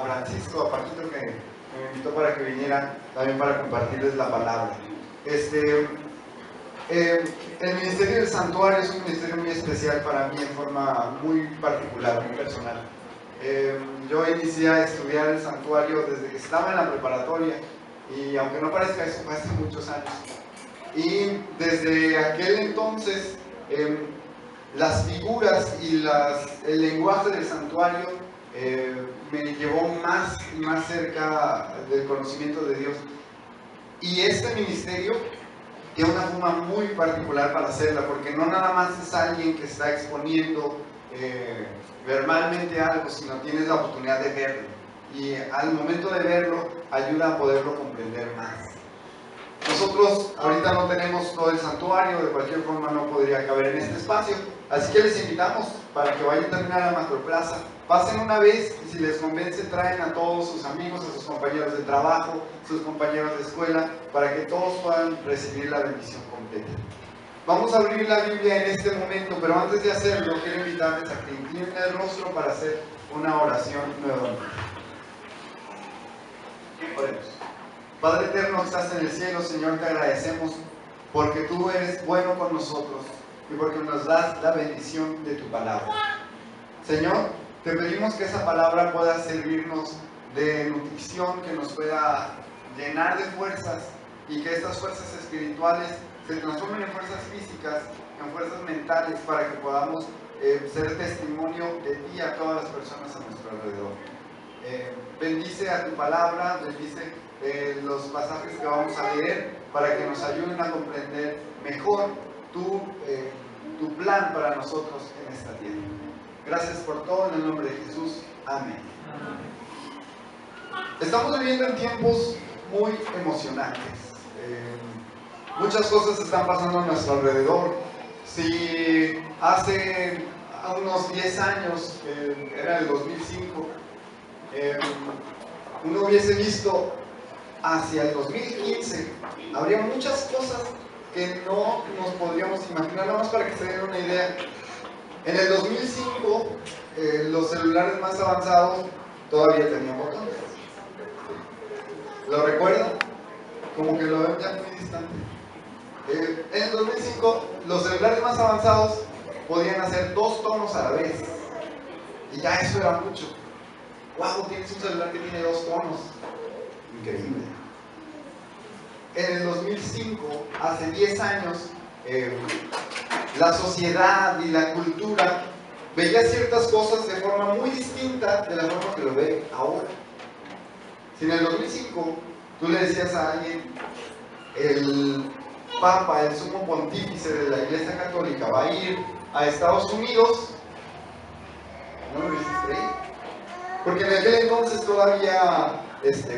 Francisco, a Paquito, que me invitó para que viniera también para compartirles la palabra. El Ministerio del Santuario es un ministerio muy especial para mí en forma muy particular, muy personal. Yo inicié a estudiar el santuario desde que estaba en la preparatoria y aunque no parezca eso, fue hace muchos años. Y desde aquel entonces las figuras y el lenguaje del santuario me llevó más y más cerca del conocimiento de Dios. Y este ministerio tiene una forma muy particular para hacerla, porque no nada más es alguien que está exponiendo verbalmente algo, sino tienes la oportunidad de verlo. Y al momento de verlo, ayuda a poderlo comprender más. Nosotros ahorita no tenemos todo el santuario, de cualquier forma no podría caber en este espacio, así que les invitamos para que vayan también a la Macroplaza, pasen una vez y si les convence traen a todos sus amigos, a sus compañeros de trabajo, sus compañeros de escuela, para que todos puedan recibir la bendición completa. Vamos a abrir la Biblia en este momento, pero antes de hacerlo quiero invitarles a que inclinen el rostro para hacer una oración nuevamente. Oremos. Padre eterno que estás en el cielo, Señor, te agradecemos porque tú eres bueno con nosotros y porque nos das la bendición de tu palabra. Señor, te pedimos que esa palabra pueda servirnos de nutrición, que nos pueda llenar de fuerzas y que estas fuerzas espirituales se transformen en fuerzas físicas, en fuerzas mentales, para que podamos ser testimonio de ti a todas las personas a nuestro alrededor. Bendice a tu palabra, bendice los pasajes que vamos a leer para que nos ayuden a comprender mejor tu plan para nosotros en esta tierra. Gracias por todo, en el nombre de Jesús. Amén. Estamos viviendo en tiempos muy emocionantes. Muchas cosas están pasando a nuestro alrededor. Si hace unos 10 años, era el 2005, uno hubiese visto hacia el 2015, habría muchas cosas que no nos podríamos imaginar. Nada más para que se den una idea. En el 2005, los celulares más avanzados todavía tenían botones. ¿Lo recuerdan? Como que lo ven ya muy distante. En el 2005, los celulares más avanzados podían hacer 2 tonos a la vez. Y ya eso era mucho. ¡Wow! Tienes un celular que tiene 2 tonos. Increíble. En el 2005, hace 10 años, la sociedad y la cultura veía ciertas cosas de forma muy distinta de la forma que lo ve ahora. Si en el 2005 tú le decías a alguien, el Papa, el sumo pontífice de la Iglesia Católica, va a ir a Estados Unidos, no lo hiciste creer. Porque en aquel entonces todavía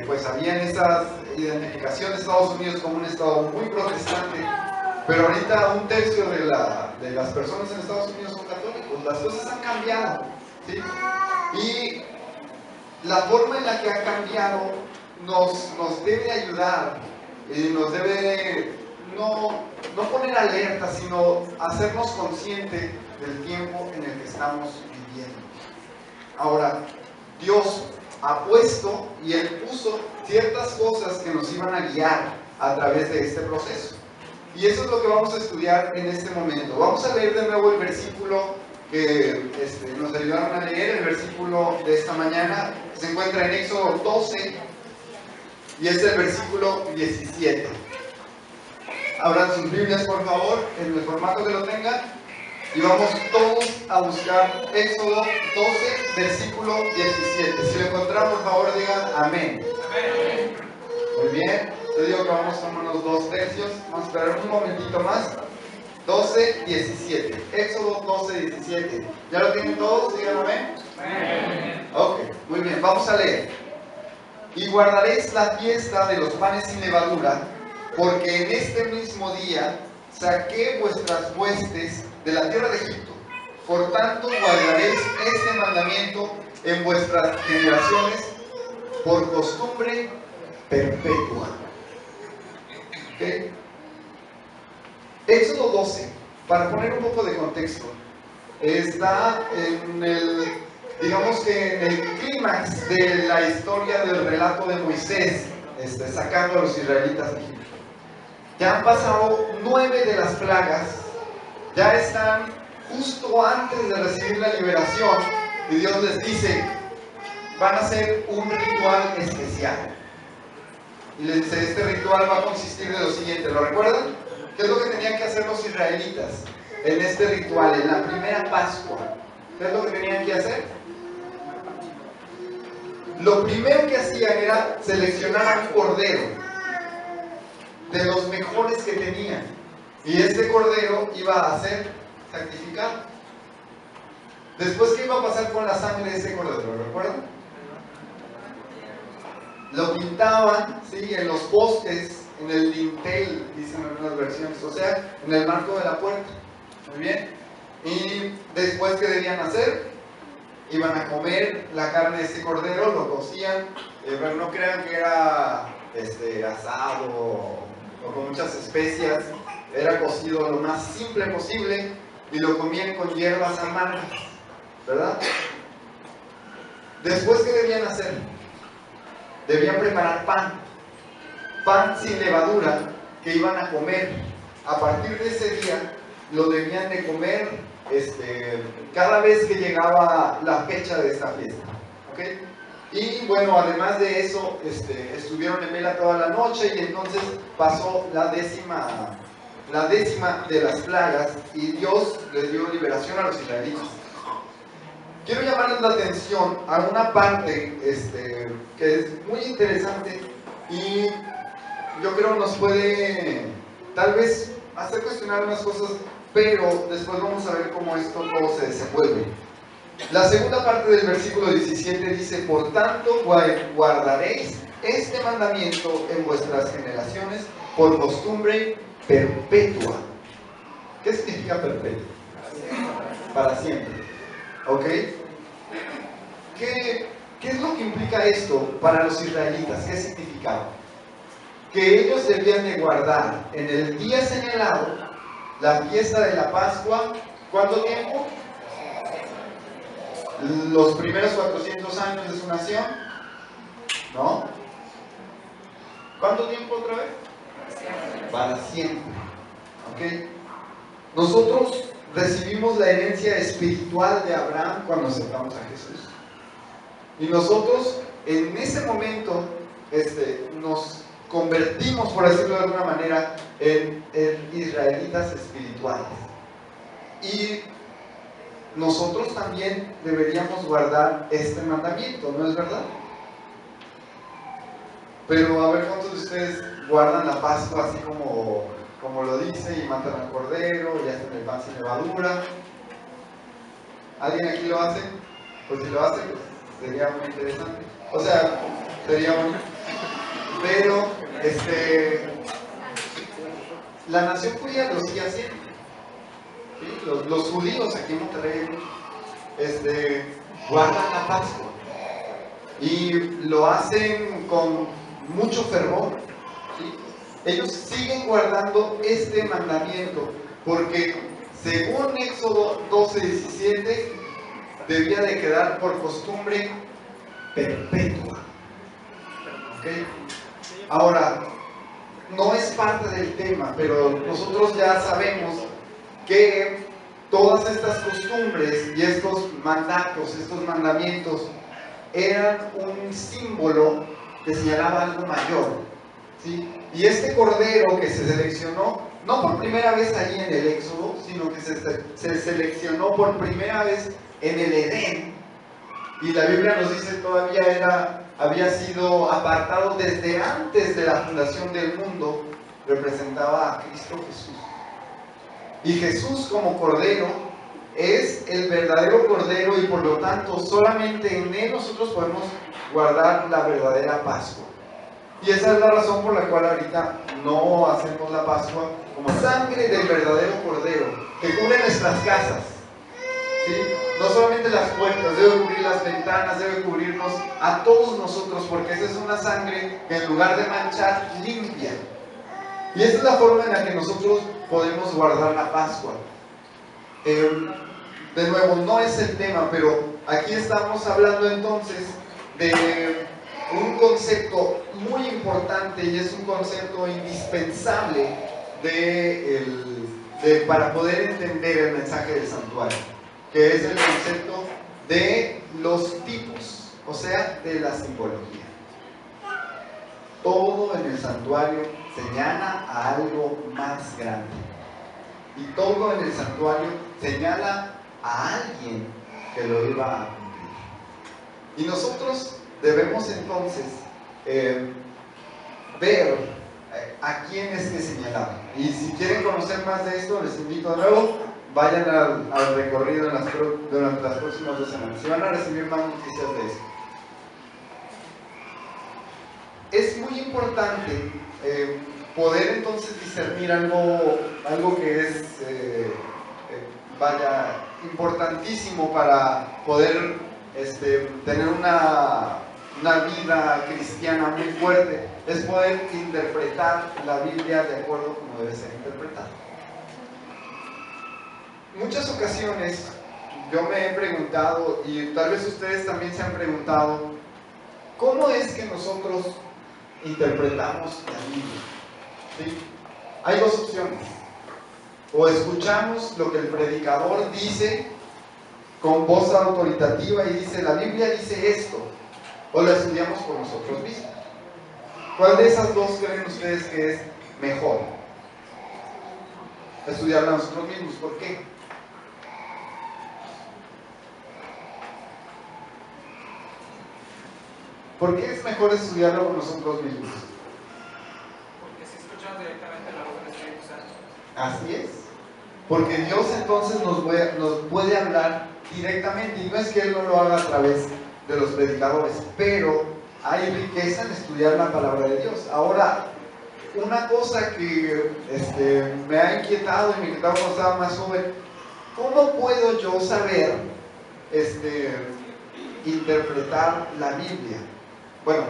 pues habían esas identificaciones de Estados Unidos como un estado muy protestante, pero ahorita 1/3 de las personas en Estados Unidos son católicos. Las cosas han cambiado, ¿sí? Y la forma en la que ha cambiado nos debe ayudar y nos debe no poner alerta, sino hacernos conscientes del tiempo en el que estamos viviendo. Ahora, Dios ha puesto y Él puso ciertas cosas que nos iban a guiar a través de este proceso. Y eso es lo que vamos a estudiar en este momento. Vamos a leer de nuevo el versículo que nos ayudaron a leer, el versículo de esta mañana. Se encuentra en Éxodo 12 y es el versículo 17. Abran sus Biblias, por favor, en el formato que lo tengan. Y vamos todos a buscar Éxodo 12, versículo 17. Si lo encontraron, por favor, digan amén. Amén. Muy bien. Yo digo que vamos a unos 2/3. Vamos a esperar un momentito más. 12, 17. Éxodo 12, 17. ¿Ya lo tienen todos? Digan amén. Amén. Ok, muy bien. Vamos a leer. Y guardaréis la fiesta de los panes sin levadura, porque en este mismo día saqué vuestras huestes de la tierra de Egipto. Por tanto, guardaréis este mandamiento en vuestras generaciones por costumbre perpetua. ¿Okay? Éxodo 12, para poner un poco de contexto, está en el digamos que en el clímax de la historia del relato de Moisés, sacando a los israelitas de Egipto. Ya han pasado 9 de las plagas, ya están justo antes de recibir la liberación, y Dios les dice, van a hacer un ritual especial. Y les dice, este ritual va a consistir de lo siguiente, ¿lo recuerdan? ¿Qué es lo que tenían que hacer los israelitas en este ritual, en la primera Pascua? ¿Qué es lo que tenían que hacer? Lo primero que hacían era seleccionar a un cordero, de los mejores que tenían, y este cordero iba a ser sacrificado. Después, ¿qué iba a pasar con la sangre de ese cordero? ¿Lo recuerdan? Lo pintaban, ¿sí?, en los postes, en el dintel, dicen algunas versiones, o sea, en el marco de la puerta. Muy bien. Y después, ¿qué debían hacer? Iban a comer la carne de ese cordero, lo cocían, pero no crean que era asado o con muchas especias, era cocido lo más simple posible y lo comían con hierbas amargas, ¿verdad? Después, ¿qué debían hacer? Debían preparar pan sin levadura que iban a comer. A partir de ese día lo debían de comer cada vez que llegaba la fecha de esta fiesta, ¿ok? Y bueno, además de eso, estuvieron en vela toda la noche, y entonces pasó la décima de las plagas, y Dios les dio liberación a los israelitas. Quiero llamarles la atención a una parte que es muy interesante, y yo creo nos puede tal vez hacer cuestionar unas cosas, pero después vamos a ver cómo esto todo se desenvuelve. La segunda parte del versículo 17 dice, por tanto guardaréis este mandamiento en vuestras generaciones por costumbre perpetua. ¿Qué significa perpetua? Para siempre. ¿Ok? ¿Qué es lo que implica esto para los israelitas? ¿Qué significaba? Que ellos debían de guardar en el día señalado la fiesta de la Pascua. ¿Cuánto tiempo? Los primeros 400 años de su nación, ¿no? ¿Cuánto tiempo otra vez? Para siempre. ¿Ok? Nosotros recibimos la herencia espiritual de Abraham cuando aceptamos a Jesús. Y nosotros en ese momento nos convertimos, por decirlo de alguna manera, en israelitas espirituales. Y nosotros también deberíamos guardar este mandamiento, ¿no es verdad? Pero a ver cuántos de ustedes guardan la Pascua así como lo dice, y matan al cordero, y hacen el pan sin levadura. ¿Alguien aquí lo hace? Pues si lo hace, pues sería muy interesante. O sea, sería bonito. Pero la nación judía lo sigue haciendo. ¿Sí? Los judíos aquí en Monterrey guardan la Pascua y lo hacen con mucho fervor, ¿sí? Ellos siguen guardando este mandamiento porque según Éxodo 12:17 debía de quedar por costumbre perpetua. ¿Okay? Ahora, no es parte del tema, pero nosotros ya sabemos que todas estas costumbres y estos mandatos, estos mandamientos, eran un símbolo que señalaba algo mayor, ¿sí? Y este cordero que se seleccionó, no por primera vez allí en el Éxodo, sino que se seleccionó por primera vez en el Edén, y la Biblia nos dice todavía había sido apartado desde antes de la fundación del mundo, representaba a Cristo Jesús. Y Jesús como Cordero es el verdadero Cordero, y por lo tanto solamente en Él nosotros podemos guardar la verdadera Pascua. Y esa es la razón por la cual ahorita no hacemos la Pascua como sangre del verdadero Cordero que cubre nuestras casas, ¿sí? No solamente las puertas, debe cubrir las ventanas, debe cubrirnos a todos nosotros, porque esa es una sangre que en lugar de manchar, limpia. Y esa es la forma en la que nosotros podemos guardar la Pascua. de nuevo, no es el tema, pero aquí estamos hablando entonces de un concepto muy importante y es un concepto indispensable para poder entender el mensaje del santuario, que es el concepto de los tipos, o sea, de la simbología. Todo en el santuario señala a algo más grande. Y todo en el santuario señala a alguien que lo iba a cumplir. Y nosotros debemos entonces ver a quién es que señalaba. Y si quieren conocer más de esto, les invito de nuevo, vayan al recorrido durante las próximas 2 semanas. Se van a recibir más noticias de eso. Es muy importante poder entonces discernir algo que es importantísimo para poder tener una vida cristiana muy fuerte, es poder interpretar la Biblia de acuerdo como debe ser interpretada. Muchas ocasiones yo me he preguntado, y tal vez ustedes también se han preguntado, ¿cómo es que nosotros interpretamos la Biblia? ¿Sí? Hay 2 opciones: o escuchamos lo que el predicador dice con voz autoritativa y dice, la Biblia dice esto, o la estudiamos por nosotros mismos. ¿Cuál de esas 2 creen ustedes que es mejor? Estudiarla nosotros mismos. ¿Por qué? ¿Por qué es mejor estudiarlo por nosotros mismos? Porque si escuchamos directamente la voz del Espíritu Santo. Así es. Porque Dios entonces nos puede hablar directamente, y no es que Él no lo haga a través de los predicadores, pero hay riqueza en estudiar la palabra de Dios. Ahora, una cosa que me ha inquietado y me inquietaba cuando estaba más joven, ¿cómo puedo yo saber interpretar la Biblia? Bueno,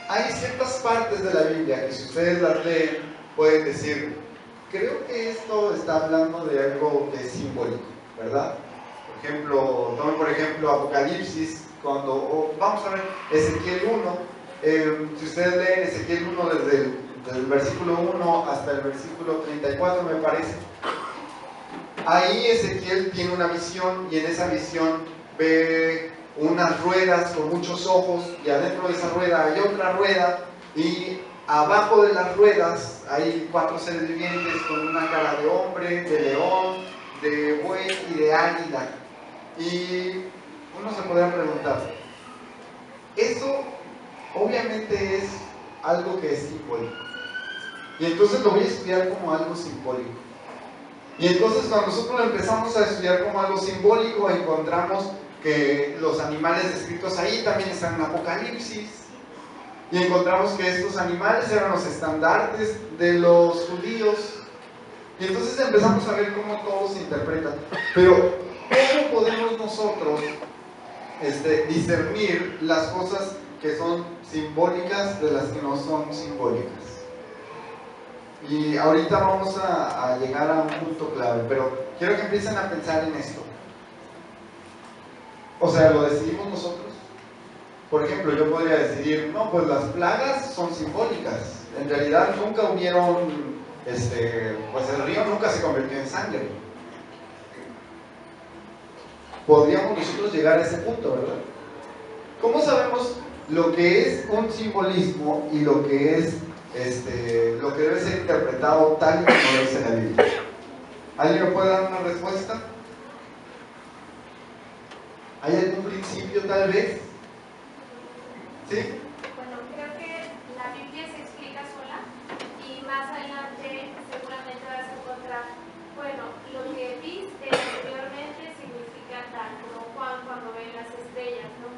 hay ciertas partes de la Biblia que si ustedes las leen pueden decir, creo que esto está hablando de algo que es simbólico, ¿verdad? Por ejemplo, tomen por ejemplo Apocalipsis, vamos a ver Ezequiel 1, si ustedes leen Ezequiel 1 desde el versículo 1 hasta el versículo 34 me parece, ahí Ezequiel tiene una visión y en esa visión ve unas ruedas con muchos ojos y adentro de esa rueda hay otra rueda y abajo de las ruedas hay 4 seres vivientes con una cara de hombre, de león, de buey y de águila. Y uno se podría preguntar, eso obviamente es algo que es simbólico, y entonces lo voy a estudiar como algo simbólico. Y entonces cuando nosotros lo empezamos a estudiar como algo simbólico, encontramos que los animales descritos ahí también están en Apocalipsis, y encontramos que estos animales eran los estandartes de los judíos, y entonces empezamos a ver cómo todo se interpreta. Pero ¿cómo podemos nosotros discernir las cosas que son simbólicas de las que no son simbólicas? Y ahorita vamos a llegar a un punto clave, pero quiero que empiecen a pensar en esto. O sea, ¿lo decidimos nosotros? Por ejemplo, yo podría decidir, no, pues las plagas son simbólicas. En realidad nunca hubieron, pues el río nunca se convirtió en sangre. Podríamos nosotros llegar a ese punto, ¿verdad? ¿Cómo sabemos lo que es un simbolismo y lo que es lo que debe ser interpretado tal y como lo dice la Biblia? ¿Alguien me puede dar una respuesta? ¿Hay algún principio tal vez? ¿Sí? Bueno, creo que la Biblia se explica sola y más adelante seguramente vas a encontrar, bueno, lo que viste anteriormente significa tal, como Juan cuando ve las estrellas, ¿no?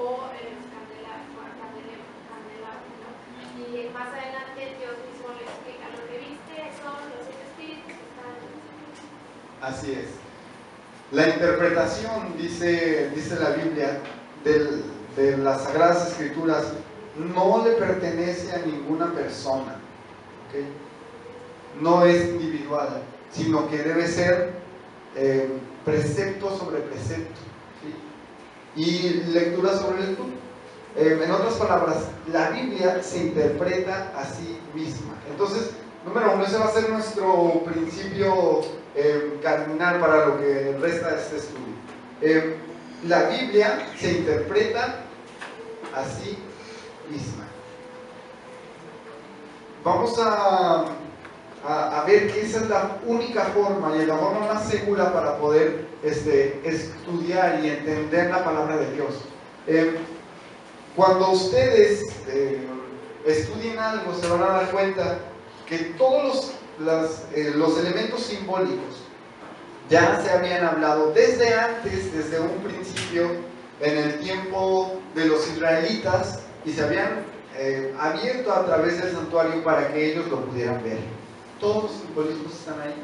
O los candelabros, ¿no? Y más adelante Dios mismo le explica, lo que viste son los 7 espíritus que están en los espíritus. Así es. La interpretación, dice la Biblia, de las Sagradas Escrituras, no le pertenece a ninguna persona. ¿Okay? no es individual, sino que debe ser precepto sobre precepto, ¿sí? Y lectura sobre lectura. En otras palabras, la Biblia se interpreta a sí misma. Entonces, número uno, ese va a ser nuestro principio cardinal para lo que resta de este estudio. La Biblia se interpreta a sí misma. Vamos a ver que esa es la única forma y la forma más segura para poder estudiar y entender la palabra de Dios. Cuando ustedes estudien algo, se van a dar cuenta que todos los elementos simbólicos ya se habían hablado desde antes, desde un principio, en el tiempo de los israelitas, y se habían abierto a través del santuario para que ellos lo pudieran ver. Todos los simbolismos están ahí,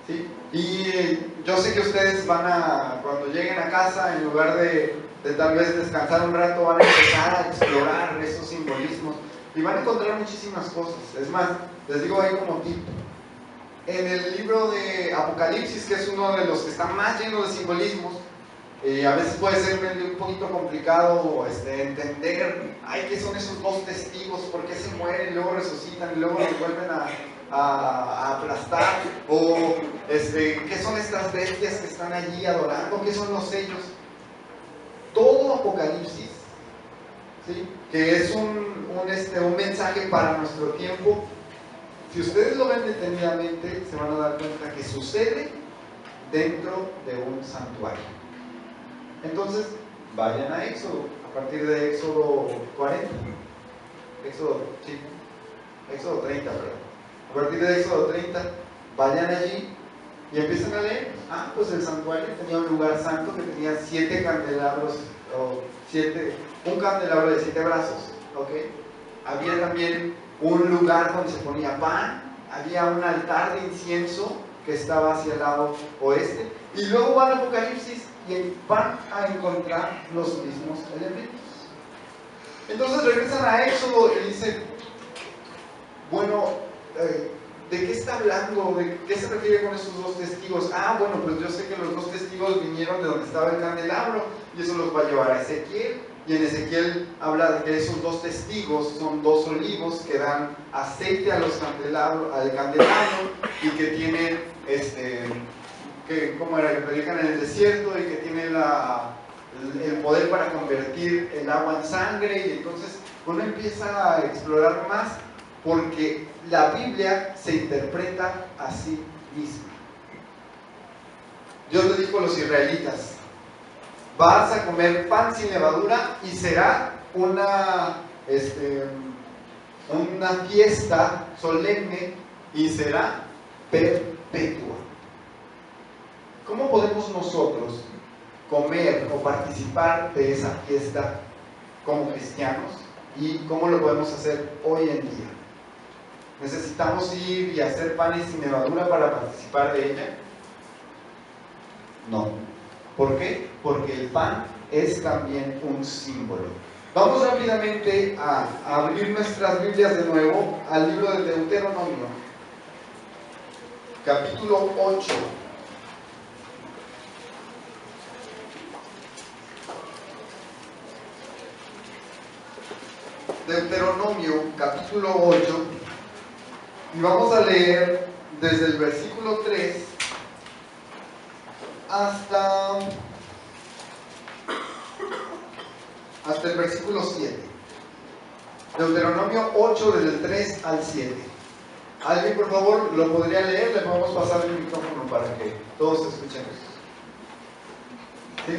¿sí? Y yo sé que ustedes cuando lleguen a casa, en lugar de tal vez descansar un rato, van a empezar a explorar esos simbolismos y van a encontrar muchísimas cosas. Es más, les digo ahí como tip: en el libro de Apocalipsis, que es uno de los que está más lleno de simbolismos, a veces puede ser un poquito complicado entender, ¿qué son esos dos testigos? ¿Por qué se mueren y luego resucitan y luego los vuelven a aplastar? O ¿qué son estas bestias que están allí adorando? ¿Qué son los sellos? Todo Apocalipsis, ¿sí?, que es un mensaje para nuestro tiempo. Si ustedes lo ven detenidamente, se van a dar cuenta que sucede dentro de un santuario. Entonces, vayan a Éxodo, a partir de Éxodo 40, Éxodo 30, perdón. A partir de Éxodo 30, vayan allí y empiezan a leer. Pues el santuario tenía un lugar santo que tenía 7 candelabros, un candelabro de 7 brazos, ¿ok? Había también un lugar donde se ponía pan, había un altar de incienso que estaba hacia el lado oeste, y luego van a Apocalipsis y van a encontrar los mismos elementos. Entonces regresan a Éxodo y dicen, bueno, ¿de qué está hablando? ¿De qué se refiere con esos dos testigos? Bueno, pues yo sé que los dos testigos vinieron de donde estaba el candelabro y eso los va a llevar a Ezequiel. Y en Ezequiel habla de que esos dos testigos son 2 olivos que dan aceite al candelabro y que tienen, que predican en el desierto y que tienen el poder para convertir el agua en sangre. Y entonces uno empieza a explorar más porque la Biblia se interpreta a sí misma. Dios le dijo a los israelitas: vas a comer pan sin levadura y será una fiesta solemne y será perpetua. ¿Cómo podemos nosotros comer o participar de esa fiesta como cristianos? ¿Y cómo lo podemos hacer hoy en día? ¿Necesitamos ir y hacer panes sin levadura para participar de ella? No. ¿Por qué? Porque el pan es también un símbolo. Vamos rápidamente a abrir nuestras Biblias de nuevo al libro de Deuteronomio, capítulo 8. Deuteronomio, capítulo 8, y vamos a leer desde el versículo 3 hasta el versículo 7. Deuteronomio 8, desde el 3 al 7. ¿Alguien, por favor, lo podría leer? Le podemos pasar el micrófono para que todos escuchemos. ¿Sí?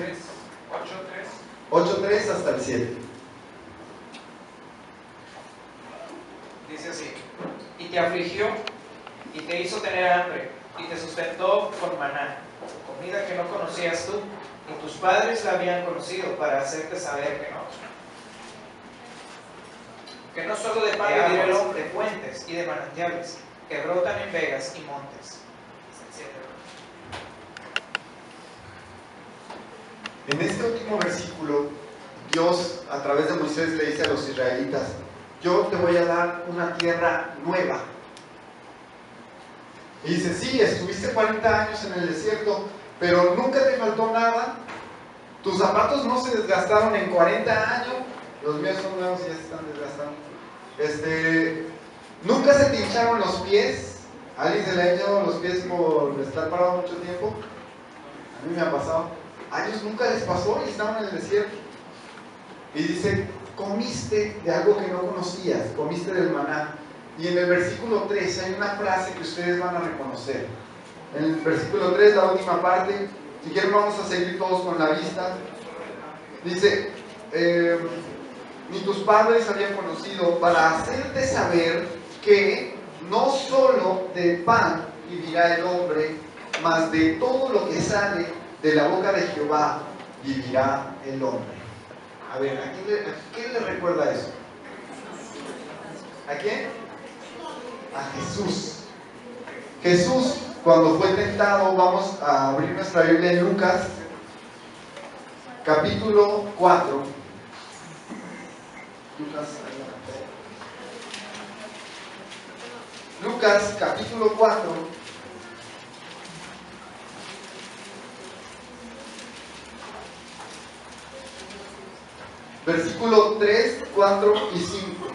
8:3 hasta el 7. Dice así: y te afligió, y te hizo tener hambre, y te sustentó con maná, comida que no conocías tú, y tus padres la habían conocido, para hacerte saber que no solo de pan vivirá el hombre, de fuentes y de manantiales, que brotan en vegas y montes, etc. En este último versículo, Dios a través de Moisés le dice a los israelitas: yo te voy a dar una tierra nueva. Y dice, sí, estuviste 40 años en el desierto, pero nunca te faltó nada. Tus zapatos no se desgastaron en 40 años. Los míos son nuevos y ya se están desgastando. Nunca se te hincharon los pies. ¿A alguien se le ha hinchado los pies por estar parado mucho tiempo? A mí me ha pasado. A ellos nunca les pasó y estaban en el desierto. Y dice, comiste de algo que no conocías, comiste del maná. Y en el versículo 3 hay una frase que ustedes van a reconocer. En el versículo 3, la última parte, si quieren vamos a seguir todos con la vista. Dice, ni tus padres habían conocido, para hacerte saber que no solo de pan vivirá el hombre, mas de todo lo que sale de la boca de Jehová vivirá el hombre. A ver, ¿a quién le recuerda eso? ¿A quién? A Jesús. Jesús, cuando fue tentado, vamos a abrir nuestra Biblia en Lucas, capítulo 4. Lucas, capítulo 4. Versículo 3, 4 y 5.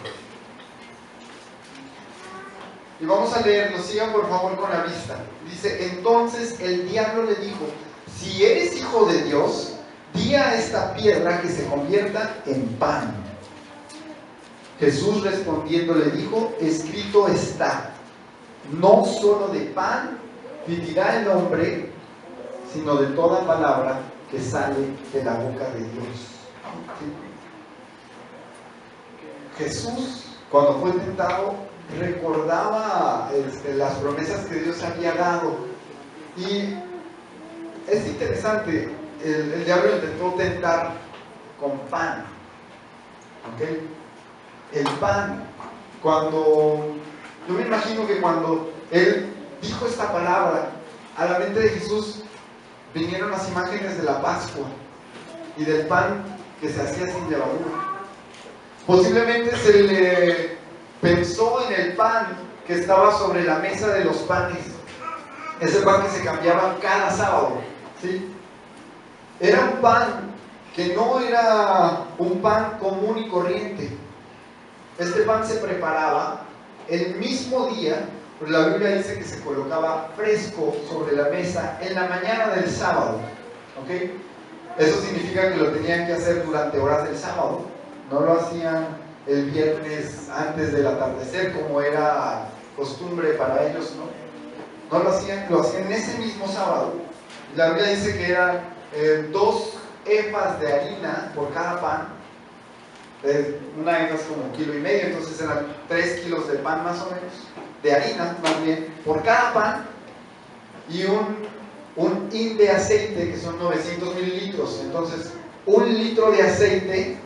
Y vamos a leerlo, sigan por favor con la vista. Dice, entonces el diablo le dijo, si eres hijo de Dios, di a esta piedra que se convierta en pan. Jesús respondiendo le dijo, escrito está, no solo de pan vivirá el hombre, sino de toda palabra que sale de la boca de Dios. ¿Sí? Jesús, cuando fue tentado, recordaba las promesas que Dios había dado. Y es interesante, el diablo intentó tentar con pan. ¿Okay? El pan, yo me imagino que cuando él dijo esta palabra, a la mente de Jesús vinieron las imágenes de la Pascua y del pan que se hacía sin levadura. Posiblemente se le pensó en el pan que estaba sobre la mesa de los panes, ese pan que se cambiaba cada sábado, ¿sí? Era un pan que no era un pan común y corriente. Este pan se preparaba el mismo día, pues la Biblia dice que se colocaba fresco sobre la mesa en la mañana del sábado, ¿ok? Eso significa que lo tenían que hacer durante horas del sábado. No lo hacían el viernes antes del atardecer, como era costumbre para ellos, ¿no? No lo hacían en ese mismo sábado. La Biblia dice que eran 2 efas de harina por cada pan. Una efa es como 1,5 kilos, entonces eran 3 kilos de pan más o menos, de harina más bien, por cada pan, y un hin de aceite, que son 900 mililitros. Entonces, 1 litro de aceite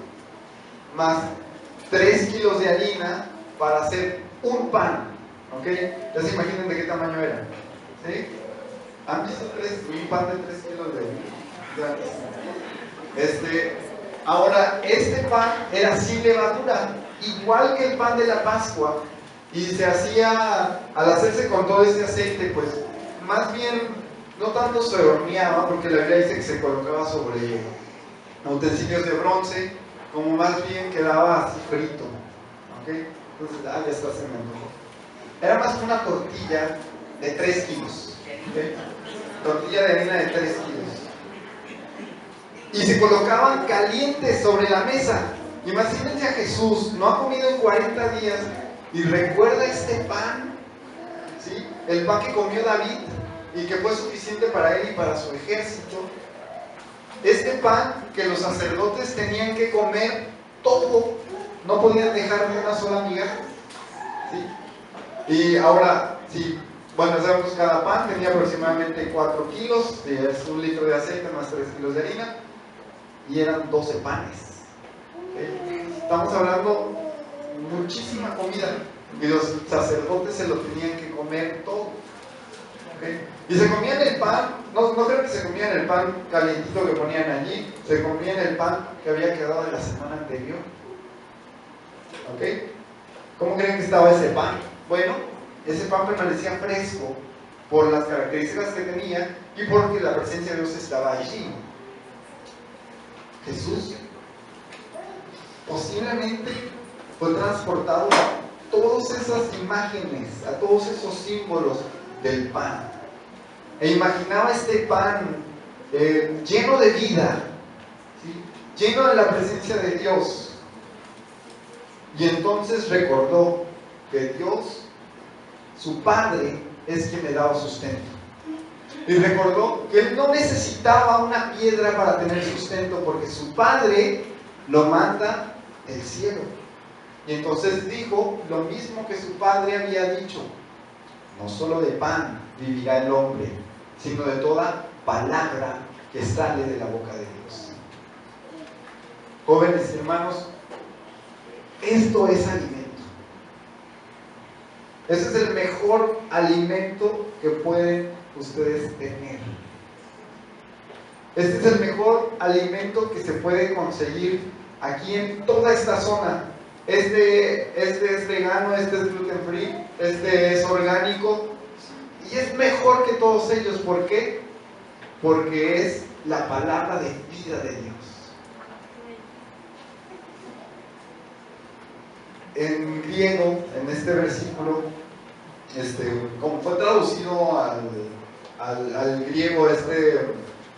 más 3 kilos de harina para hacer un pan, ¿ok? Ya se imaginen de qué tamaño era, ¿sí? ¿Han visto un pan de 3 kilos de harina? Ahora, este pan era sin levadura, igual que el pan de la Pascua, y se hacía, al hacerse con todo este aceite, pues, más bien, no tanto se horneaba, porque la Biblia dice que se colocaba sobre utensilios de bronce, como más bien quedaba así frito, ¿ok? Entonces, ya está, se me antojó. Era más una tortilla de 3 kilos, ¿okay? Tortilla de harina de 3 kilos. Y se colocaban calientes sobre la mesa. Imagínense a Jesús, no ha comido en 40 días, y recuerda este pan, ¿sí? El pan que comió David, y que fue suficiente para él y para su ejército. Este pan que los sacerdotes tenían que comer todo, no podían dejar ni una sola migaja, ¿sí? Y ahora, sí, bueno, sabemos que cada pan tenía aproximadamente 4 kilos, es 1 litro de aceite más 3 kilos de harina, y eran 12 panes. ¿Okay? Estamos hablando muchísima comida, y los sacerdotes se lo tenían que comer todo. ¿Okay? Y se comían el pan, no creo que se comían el pan calientito que ponían allí, se comían el pan que había quedado de la semana anterior. ¿Ok? ¿Cómo creen que estaba ese pan? Bueno, ese pan permanecía fresco por las características que tenía y porque la presencia de Dios estaba allí. Jesús posiblemente fue transportado a todas esas imágenes, a todos esos símbolos del pan. E imaginaba este pan lleno de vida, ¿sí? Lleno de la presencia de Dios. Y entonces recordó que Dios, su Padre, es quien le daba sustento. Y recordó que él no necesitaba una piedra para tener sustento, porque su Padre lo manda del cielo. Y entonces dijo lo mismo que su Padre había dicho: no solo de pan vivirá el hombre, sino de toda palabra que sale de la boca de Dios. Jóvenes hermanos, esto es alimento. Ese es el mejor alimento que pueden ustedes tener. Este es el mejor alimento que se puede conseguir aquí en toda esta zona. Este es vegano, este es gluten free, este es orgánico y es mejor que todos ellos. ¿Por qué? Porque es la palabra de vida de Dios. En griego, en este versículo, como fue traducido al griego este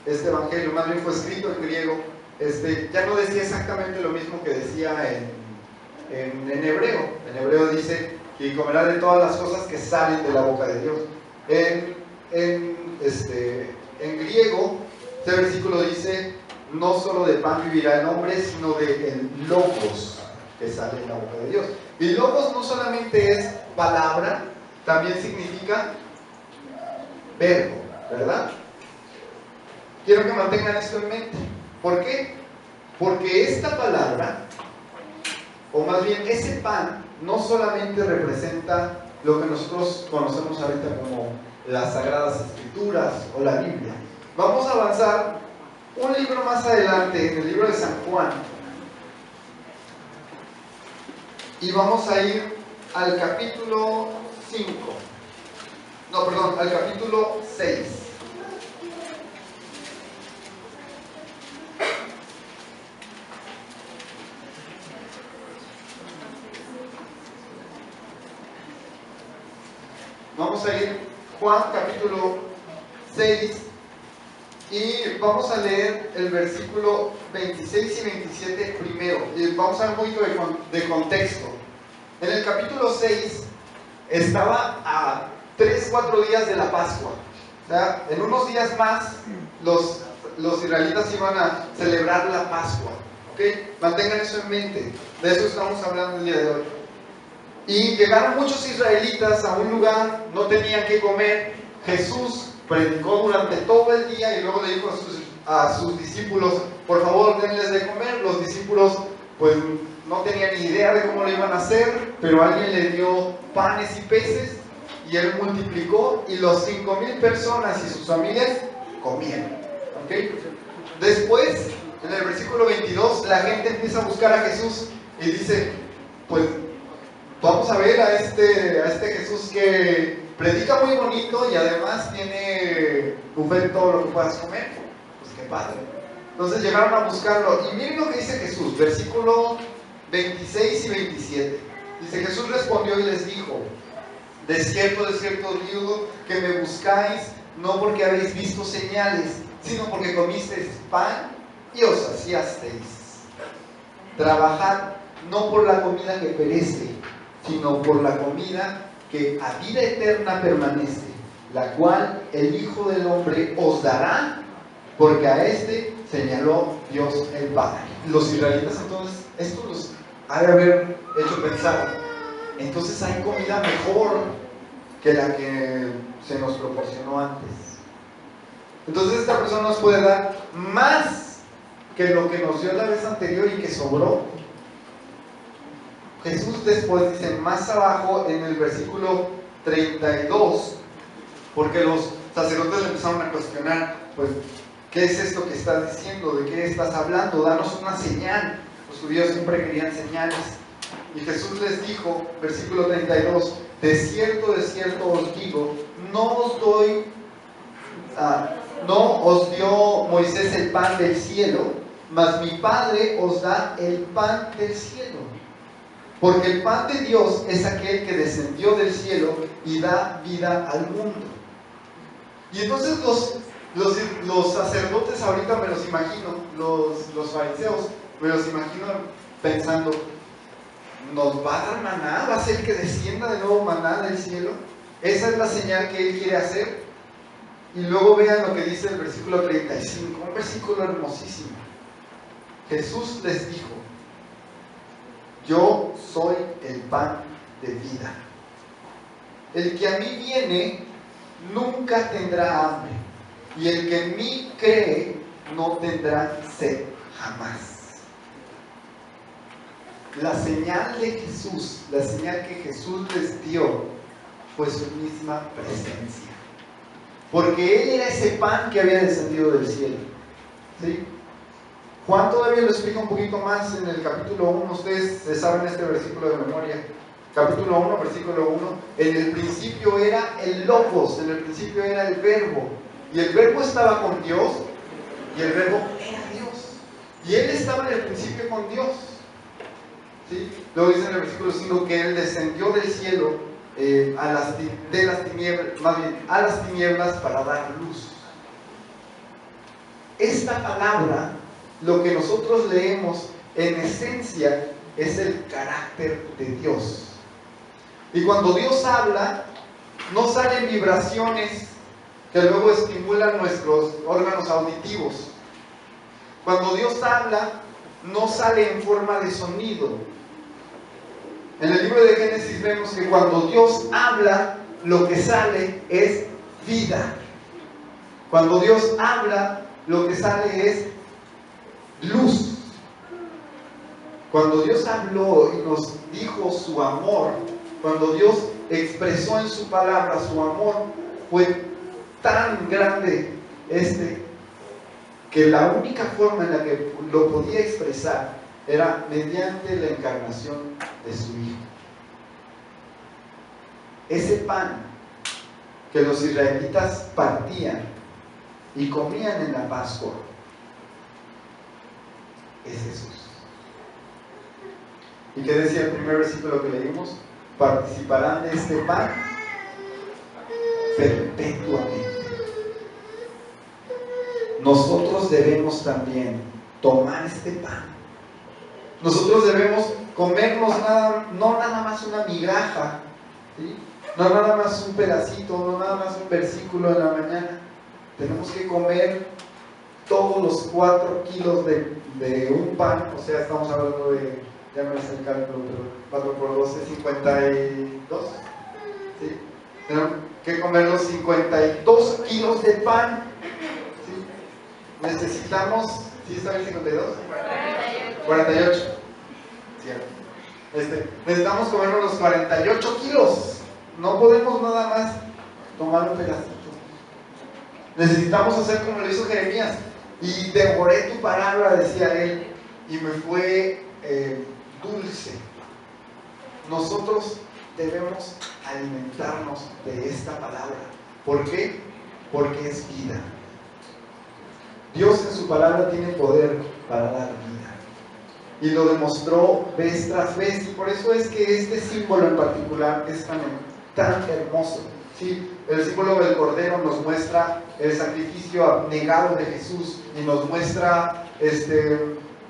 evangelio, más bien fue escrito en griego, ya no decía exactamente lo mismo que decía en hebreo. En hebreo dice que comerá de todas las cosas que salen de la boca de Dios. En griego, este versículo dice: no solo de pan vivirá el hombre, sino del logos que sale de la boca de Dios. Y logos no solamente es palabra, también significa verbo, ¿verdad? Quiero que mantengan esto en mente. ¿Por qué? Porque esta palabra, o más bien ese pan, no solamente representa lo que nosotros conocemos ahorita como las Sagradas Escrituras o la Biblia. Vamos a avanzar un libro más adelante, en el libro de San Juan, y vamos a ir al capítulo 5. No, perdón, al capítulo 6. Vamos a ir Juan capítulo 6 y vamos a leer el versículo 26 y 27 primero. Y vamos a dar un poquito de contexto. En el capítulo 6 estaba a 3-4 días de la Pascua. O sea, en unos días más los israelitas iban a celebrar la Pascua. ¿Okay? Mantengan eso en mente. De eso estamos hablando el día de hoy. Y llegaron muchos israelitas a un lugar, no tenían que comer. Jesús predicó durante todo el día y luego le dijo a sus discípulos: por favor, denles de comer. Los discípulos pues no tenían ni idea de cómo lo iban a hacer, pero alguien le dio panes y peces y él multiplicó, y los 5,000 personas y sus familias comieron. ¿Okay? Después, en el versículo 22, la gente empieza a buscar a Jesús y dice: pues vamos a ver a este Jesús que predica muy bonito y además tiene buffet todo lo que puedas comer. Pues qué padre. Entonces llegaron a buscarlo y miren lo que dice Jesús, versículo 26 y 27. Dice: Jesús respondió y les dijo: de cierto os digo que me buscáis no porque habéis visto señales, sino porque comisteis pan y os saciasteis. Trabajad no por la comida que perece, sino por la comida que a vida eterna permanece, la cual el Hijo del Hombre os dará, porque a este señaló Dios el Padre. Los israelitas entonces, esto los ha de haber hecho pensar: entonces hay comida mejor que la que se nos proporcionó antes. Entonces esta persona nos puede dar más que lo que nos dio la vez anterior y que sobró. Jesús después dice más abajo en el versículo 32, porque los sacerdotes le empezaron a cuestionar: pues, ¿qué es esto que estás diciendo? ¿De qué estás hablando? Danos una señal. Los judíos siempre querían señales. Y Jesús les dijo, versículo 32: de cierto os digo, no os dio Moisés el pan del cielo, mas mi Padre os da el pan del cielo. Porque el pan de Dios es aquel que descendió del cielo y da vida al mundo. Y entonces los sacerdotes ahorita me los imagino, los fariseos, me los imagino pensando, ¿nos va a dar maná? ¿Va a ser que descienda de nuevo maná del cielo? Esa es la señal que Él quiere hacer. Y luego vean lo que dice el versículo 35, un versículo hermosísimo. Jesús les dijo, yo soy el pan de vida. El que a mí viene nunca tendrá hambre, y el que en mí cree no tendrá sed jamás. La señal de Jesús, la señal que Jesús les dio, fue su misma presencia. Porque Él era ese pan que había descendido del cielo. ¿Sí? Juan todavía lo explica un poquito más en el capítulo 1. Ustedes se saben este versículo de memoria. Capítulo 1, versículo 1. En el principio era el Logos, en el principio era el Verbo. Y el Verbo estaba con Dios, y el Verbo era Dios. Y Él estaba en el principio con Dios. ¿Sí? Luego dice en el versículo 5 que Él descendió del cielo a las tinieblas para dar luz. Esta palabra, lo que nosotros leemos en esencia, es el carácter de Dios. Y cuando Dios habla, no salen vibraciones que luego estimulan nuestros órganos auditivos. Cuando Dios habla, no sale en forma de sonido. En el libro de Génesis vemos que cuando Dios habla, lo que sale es vida. Cuando Dios habla, lo que sale es luz. Cuando Dios habló y nos dijo su amor, cuando Dios expresó en su palabra su amor, fue tan grande que la única forma en la que lo podía expresar era mediante la encarnación de su Hijo. Ese pan que los israelitas partían y comían en la Pascua es Jesús. ¿Y qué decía el primer versículo que leímos? Participarán de este pan perpetuamente. Nosotros debemos también tomar este pan. Nosotros debemos comernos no nada más una migaja, ¿sí? No nada más un pedacito, no nada más un versículo en la mañana. Tenemos que comer todos los 4 kilos de un pan. O sea, estamos hablando de, ya me hice el cálculo, pero 4 por 12, 52. ¿Sí? Tenemos que comer los 52 kilos de pan. ¿Sí? Necesitamos, ¿sí está bien 52? 48. Cierto. Necesitamos comernos los 48 kilos. No podemos nada más tomar un pedacito. Necesitamos hacer como lo hizo Jeremías. Y devoré tu palabra, decía él, y me fue dulce. Nosotros debemos alimentarnos de esta palabra. ¿Por qué? Porque es vida. Dios en su palabra tiene poder para dar vida. Y lo demostró vez tras vez. Y por eso es que este símbolo en particular es tan hermoso. ¿Sí? El símbolo del Cordero nos muestra el sacrificio abnegado de Jesús y nos muestra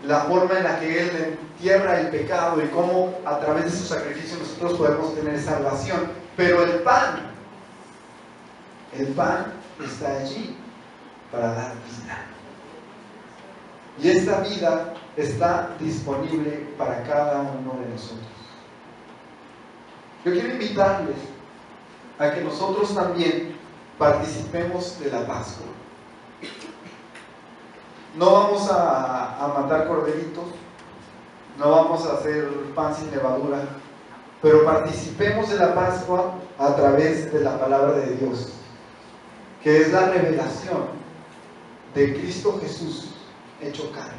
la forma en la que Él entierra el pecado y cómo a través de su sacrificio nosotros podemos tener salvación. Pero el pan está allí para dar vida. Y esta vida está disponible para cada uno de nosotros. Yo quiero invitarles a que nosotros también participemos de la Pascua. No vamos a matar corderitos, no vamos a hacer pan sin levadura, pero participemos de la Pascua a través de la palabra de Dios, que es la revelación de Cristo Jesús hecho carne.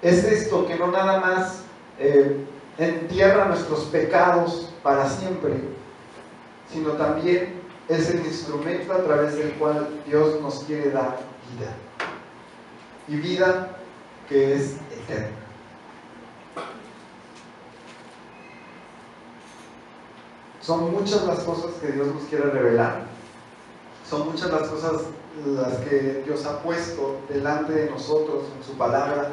Es esto que no nada más entierra nuestros pecados para siempre, sino también es el instrumento a través del cual Dios nos quiere dar vida. Y vida que es eterna. Son muchas las cosas que Dios nos quiere revelar. Son muchas las cosas las que Dios ha puesto delante de nosotros en su palabra.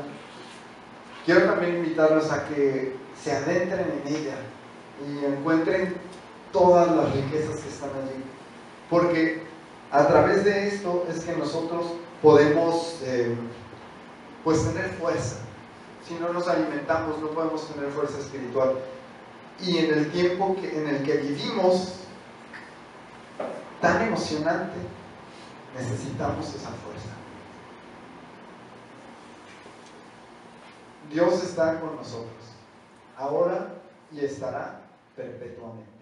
Quiero también invitarlos a que se adentren en ella y encuentren todas las riquezas que están allí. Porque a través de esto es que nosotros podemos pues tener fuerza. Si no nos alimentamos no podemos tener fuerza espiritual. Y en el tiempo en el que vivimos, tan emocionante, necesitamos esa fuerza. Dios está con nosotros, ahora y estará perpetuamente.